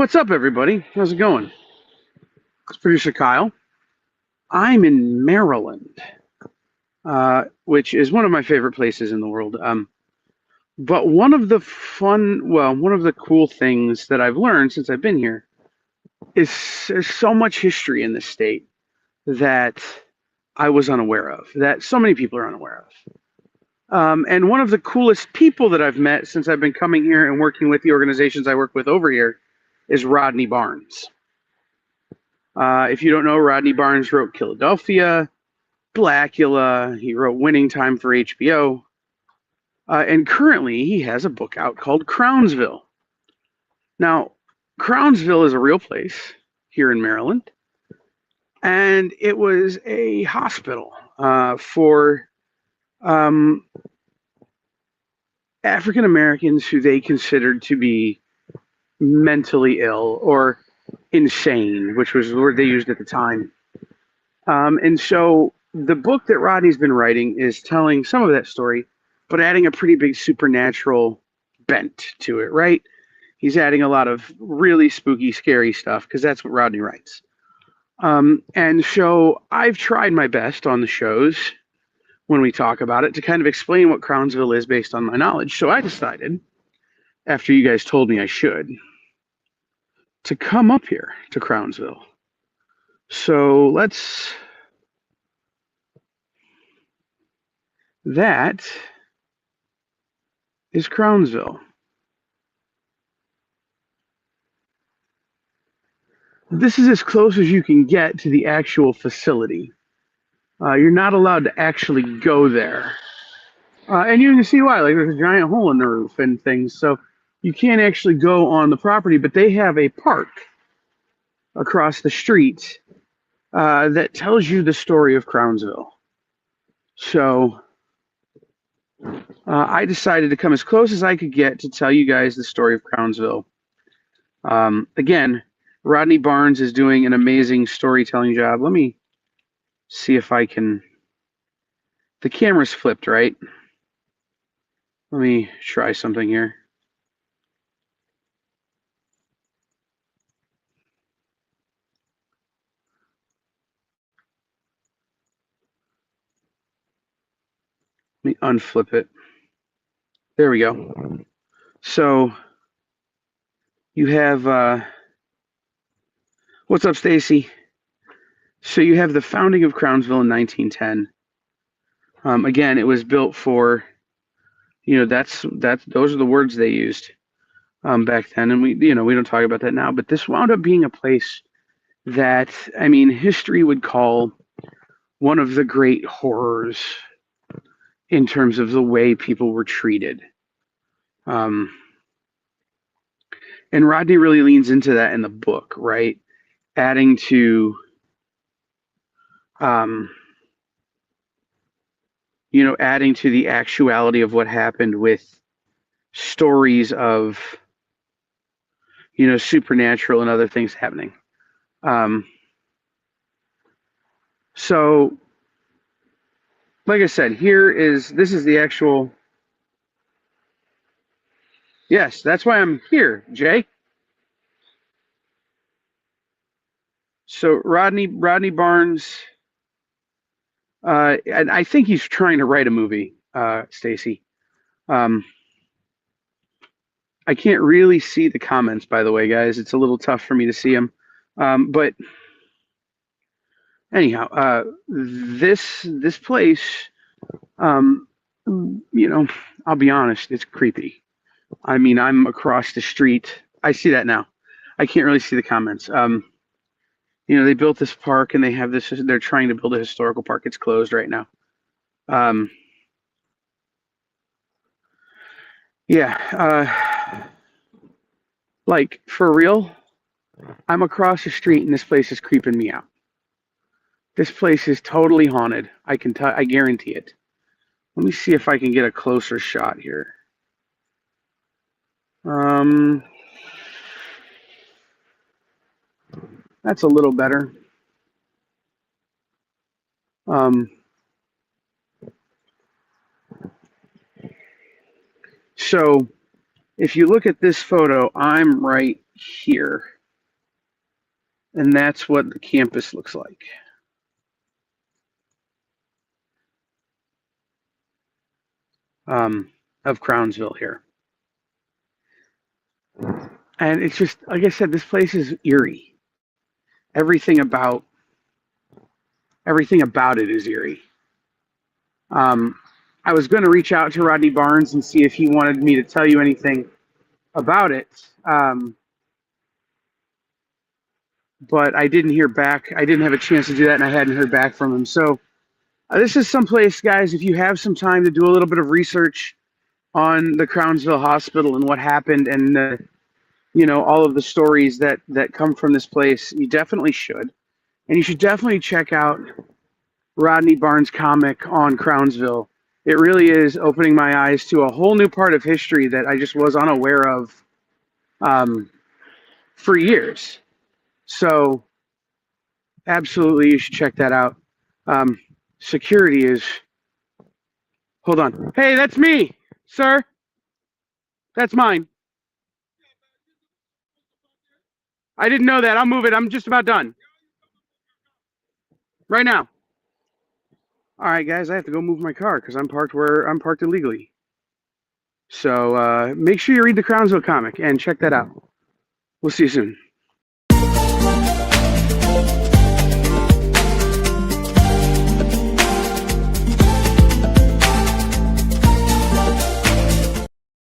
What's up, everybody? How's it going? It's producer Kyle. I'm in Maryland, which is one of my favorite places in the world. But one of the cool things that I've learned since I've been here is there's so much history in this state that I was unaware of, that so many people are unaware of. And one of the coolest people that I've met since I've been coming here and working with the organizations I work with over here is Rodney Barnes. If you don't know, Rodney Barnes wrote Philadelphia, Blackula. He wrote Winning Time for HBO. And currently, he has a book out called Crownsville. Now, Crownsville is a real place here in Maryland, and it was a hospital for African Americans who they considered to be mentally ill or insane, which was the word they used at the time. And so the book that Rodney's been writing is telling some of that story, but adding a pretty big supernatural bent to it, right? He's adding a lot of really spooky, scary stuff because that's what Rodney writes. And so I've tried my best on the shows when we talk about it to kind of explain what Crownsville is based on my knowledge. So I decided, after you guys told me I should, to come up here to Crownsville. So that is Crownsville. This is as close as you can get to the actual facility. You're not allowed to actually go there. And you can see why. Like, there's a giant hole in the roof and things. So you can't actually go on the property, but they have a park across the street that tells you the story of Crownsville. So I decided to come as close as I could get to tell you guys the story of Crownsville. Again, Rodney Barnes is doing an amazing storytelling job. Let me see if I can. The camera's flipped, right? Let me try something here. Let me unflip it. There we go. So you have what's up, Stacy? So you have the founding of Crownsville in 1910. Again, it was built for, that's those are the words they used back then, and we don't talk about that now. But this wound up being a place that, I mean, history would call one of the great horrors in terms of the way people were treated. And Rodney really leans into that in the book, right? Adding to, adding to the actuality of what happened with stories of, supernatural and other things happening. So, like I said, this is the actual. Yes, that's why I'm here, Jay. So Rodney Barnes, and I think he's trying to write a movie, Stacy. I can't really see the comments, by the way, guys. It's a little tough for me to see them. But anyhow, this place, I'll be honest, it's creepy. I mean, I'm across the street. I see that now. I can't really see the comments. They built this park and they have this. They're trying to build a historical park. It's closed right now. Yeah. Like, for real, I'm across the street and this place is creeping me out. This place is totally haunted. I guarantee it. Let me see if I can get a closer shot here. That's a little better. So if you look at this photo, I'm right here. And that's what the campus looks like. Of Crownsville here. And it's just, like I said, this place is eerie. Everything about it is eerie. I was going to reach out to Rodney Barnes and see if he wanted me to tell you anything about it. But I didn't hear back. I didn't have a chance to do that, and I hadn't heard back from him. So this is someplace, guys, if you have some time to do a little bit of research on the Crownsville Hospital and what happened and, all of the stories that come from this place, you definitely should. And you should definitely check out Rodney Barnes' comic on Crownsville. It really is opening my eyes to a whole new part of history that I just was unaware of for years. So absolutely, you should check that out. Security is... Hold on. Hey, that's me, sir. That's mine. I didn't know that. I'll move it. I'm just about done. Right now. All right, guys, I have to go move my car because I'm parked where I'm parked illegally. So make sure you read the Crownsville comic and check that out. We'll see you soon.